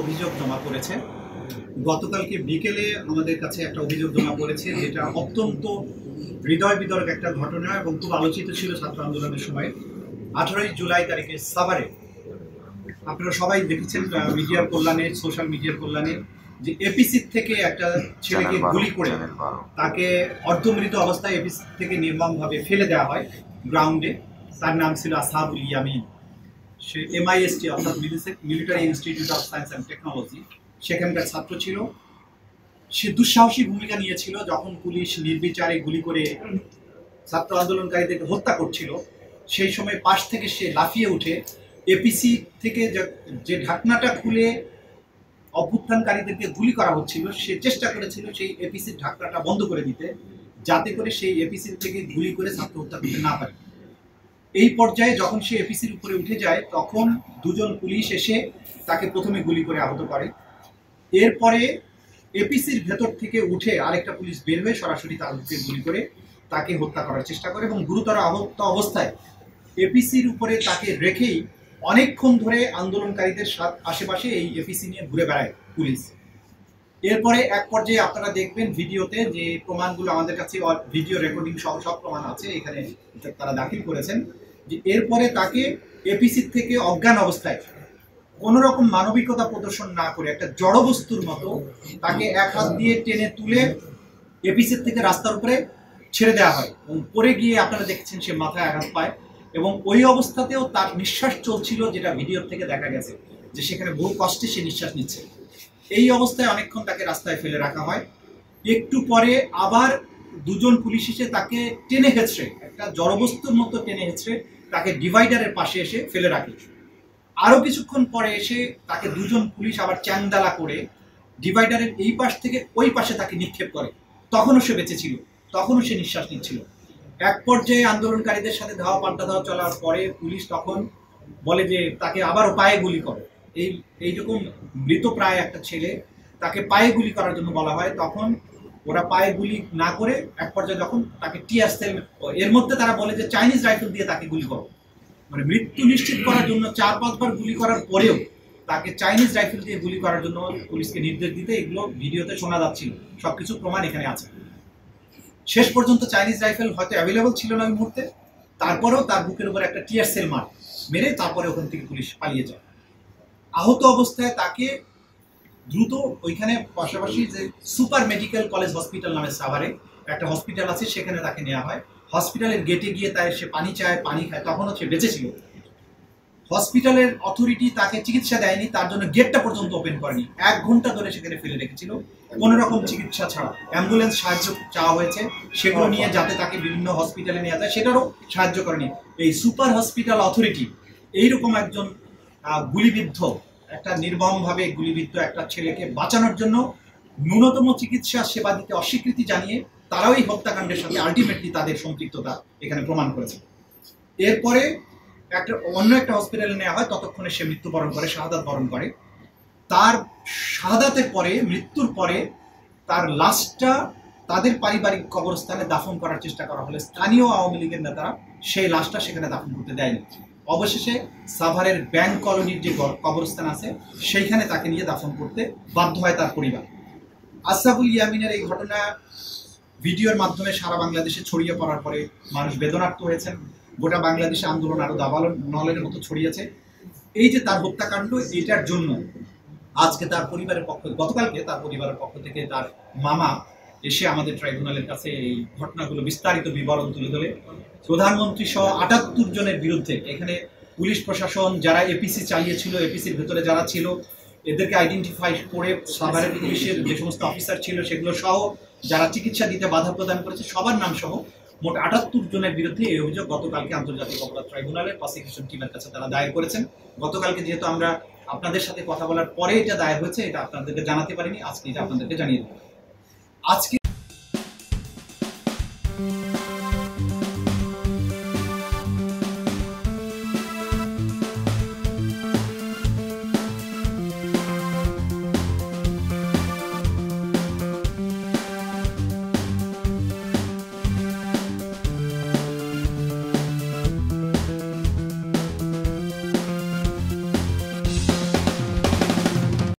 অভিযোগ জমা পড়েছে। গতকালকে বিকেলে আমাদের কাছে একটা অভিযোগ জমা পড়েছে, যেটা অত্যন্ত হৃদয় বিদারক একটা ঘটনা এবং খুব আলোচিত ছিল ছাত্র আন্দোলনের সময়। 18ই জুলাই তারিখে সাভারে আপনারা সবাই দেখেছেন মিডিয়ার কল্যাণে, সোশ্যাল মিডিয়ার কল্যাণে, যে এপিসি থেকে একটা ছেলেকে গুলি করে তাকে অর্ধমৃত অবস্থায় এপিসি থেকে নির্মমভাবে ফেলে দেওয়া হয় গ্রাউন্ডে। তার নাম ছিল আসহাবুল ইয়ামিন। সে MIST অর্থাৎ military institute of science and technology, সেখানকার ছাত্র ছিল। সে দুঃসাহসী ভূমিকা নিয়েছিল যখন পুলিশ নির্বিচারে গুলি করে ছাত্র আন্দোলনকারীদেরকে হত্যা করছিল। সেই সময় পাশ থেকে সে লাফিয়ে উঠে এপিসি থেকে যে ঢাকনাটা খুলে অভ্যুত্থানকারীদেরকে গুলি করা হচ্ছিল, সে চেষ্টা করেছিল সেই এপিসির ঢাকনাটা বন্ধ করে দিতে, যাতে করে সেই এপিসি থেকে গুলি করে ছাত্র হত্যা করতে না পারে। এই পর্যায়ে যখন সে এপিসির উপরে উঠে যায়, তখন দুজন পুলিশ এসে তাকে প্রথমে গুলি করে আহত করে। এরপরে এপিসির ভেতর থেকে উঠে আরেকটা পুলিশ বের হয়ে সরাসরি তাকে গুলি করে তাকে হত্যা করার চেষ্টা করে এবং গুরুতর আহত অবস্থায় এপিসির উপরে তাকে রেখেই অনেকক্ষণ ধরে আন্দোলনকারীদের আশেপাশে এই এপিসি নিয়ে ঘুরে বেড়ায় পুলিশ। এরপরে এক পর্যায়ে আপনারা দেখবেন ভিডিওতে, যে প্রমাণগুলো আমাদের কাছে ভিডিও রেকর্ডিং সহ সব প্রমাণ আছে, এখানে তারা দাখিল করেছেন, যে এরপরে তাকে এপিসি থেকে অজ্ঞান অবস্থায় কোনো রকম মানবিকতা প্রদর্শন না করে একটা জড়বস্তুর মতো তাকে এক হাত দিয়ে টেনে তুলে এপিসি থেকে রাস্তার উপরে ছেড়ে দেওয়া হয় এবং পরে গিয়ে আপনারা দেখছেন সে মাথায় আঘাত পায় এবং ওই অবস্থাতেও তার নিঃশ্বাস চলছিল, যেটা ভিডিও থেকে দেখা গেছে যে সেখানে বহু কষ্টে সে নিঃশ্বাস নিচ্ছে। এই অবস্থায় অনেকক্ষণ তাকে রাস্তায় ফেলে রাখা হয়। একটু পরে আবার দুজন পুলিশ এসে তাকে টেনে হেঁচড়ে, একটা জড়বস্তুর মতো টেনে হেঁচড়ে তাকে ডিভাইডারের পাশে এসে ফেলে রাখে। আরও কিছুক্ষণ পরে এসে তাকে দুজন পুলিশ আবার চ্যাংদালা করে ডিভাইডারের এই পাশ থেকে ওই পাশে তাকে নিক্ষেপ করে। তখনও সে বেঁচে ছিল, তখনও সে নিঃশ্বাস নিচ্ছিল। এক পর্যায়ে আন্দোলনকারীদের সাথে ধাওয়া পাল্টা ধাওয়া চলার পরে পুলিশ তখন বলে যে তাকে আবারও পায়ে গুলি করো। এইরকম মৃত প্রায় একটা ছেলে, তাকে পায়ে গুলি করার জন্য বলা হয়। তখন ওরা পায়ে গুলি না করে এক পর্যায়ে যখন তাকে টিয়ার সেল, এর মধ্যে তারা বলে যে চাইনিজ রাইফেল দিয়ে তাকে গুলি করো। মানে মৃত্যু নিশ্চিত করার জন্য 4-5 বার গুলি করার পরেও তাকে চাইনিজ রাইফেল দিয়ে গুলি করার জন্য পুলিশকে নির্দেশ দিতে, এগুলো ভিডিওতে শোনা যাচ্ছিল, সবকিছু প্রমাণ এখানে আছে। শেষ পর্যন্ত চাইনিজ রাইফেল হয়তো অ্যাভেলেবল ছিল না ওই মুহূর্তে, তারপরেও তার বুকের উপর একটা টিয়ার সেল মেরে তারপরে ওখান থেকে পুলিশ পালিয়ে যায়। আহত অবস্থায় তাকে দ্রুত ওইখানে পাশাপাশি যে সুপার মেডিকেল কলেজ হসপিটাল নামে সাভারে একটা হসপিটাল আছে, সেখানে তাকে নেওয়া হয়। হসপিটালের গেটে গিয়ে তাই সে পানি চায়, পানি খায়, তখনও সে বেঁচে ছিল। হসপিটালের অথরিটি তাকে চিকিৎসা দেয়নি, তার জন্য গেটটা পর্যন্ত ওপেন করেনি। 1 ঘন্টা ধরে সেখানে ফেলে রেখেছিল কোনো রকম চিকিৎসা ছাড়া। অ্যাম্বুলেন্স সাহায্য চাওয়া হয়েছে, সেগুলো নিয়ে যাতে তাকে বিভিন্ন হসপিটালে নেওয়া যায়, সেটারও সাহায্য করেনি এই সুপার হসপিটাল অথরিটি। এইরকম একজন গুলিবিদ্ধ, একটা নির্মমভাবে গুলিবিদ্ধ একটা ছেলেকে বাঁচানোর জন্য ন্যূনতম চিকিৎসা সেবা দিতে অস্বীকৃতি জানিয়ে তারাও এই হত্যাকাণ্ডের সাথে আলটিমেটলি তাদের সম্পৃক্ততা এখানে প্রমাণ করেছে। এরপরে অন্য একটা হসপিটালে নেওয়া হয়, ততক্ষণে সে মৃত্যুবরণ করে, শাহাদাত বরণ করে। তার শাহাদাতের পরে, মৃত্যুর পরে তার লাশটা তাদের পারিবারিক কবরস্থানে দাফন করার চেষ্টা করা হলে স্থানীয় আওয়ামী লীগের নেতারা সেই লাশটা সেখানে দাফন করতে দেয়নি। অবশেষে সাভারের ব্যাংক কলোনির যে কবরস্থান আছে সেইখানে তাকে নিয়ে দাফন করতে বাধ্য হয় তার পরিবার। আসহাবুল ইয়ামিনের এই ঘটনা ভিডিওর মাধ্যমে সারা বাংলাদেশে ছড়িয়ে পড়ার পরে মানুষ বেদনার্ত হয়েছেন। গোটা বাংলাদেশে আন্দোলন আরো দাবানলের মতো ছড়িয়েছে। এই যে তার হত্যাকাণ্ড, এটার জন্য আজকে তার পরিবারের গতকালকে তার পরিবারের পক্ষ থেকে তার মামা এসে আমাদের ট্রাইব্যুনালের কাছে এই ঘটনাগুলো বিস্তারিত বিবরণ তুলে ধরে প্রধানমন্ত্রী সহ 78 জনের বিরুদ্ধে, এখানে পুলিশ প্রশাসন যারা এপিসি চালিয়েছিল, এপিসির ভেতরে যারা ছিল, এদেরকে আইডেন্টিফাই করে সাভারের পুলিশের যে সমস্ত অফিসার ছিল সেগুলো সহ যারা চিকিৎসা দিতে বাধা প্রদান করেছে সবার নাম সহ মোট 78 জনের বিরুদ্ধে এই অভিযোগ গতকালকে আন্তর্জাতিক অপরাধ ট্রাইব্যুনালের প্রসিকিউশন টিমের কাছে তারা দায়ের করেছেন। গতকালকে যেহেতু আমরা আপনাদের সাথে কথা বলার পরে এটা দায়ের হয়েছে, এটা আপনাদেরকে জানাতে পারিনি, আজকে এটা আপনাদেরকে জানিয়ে দেব। আজকে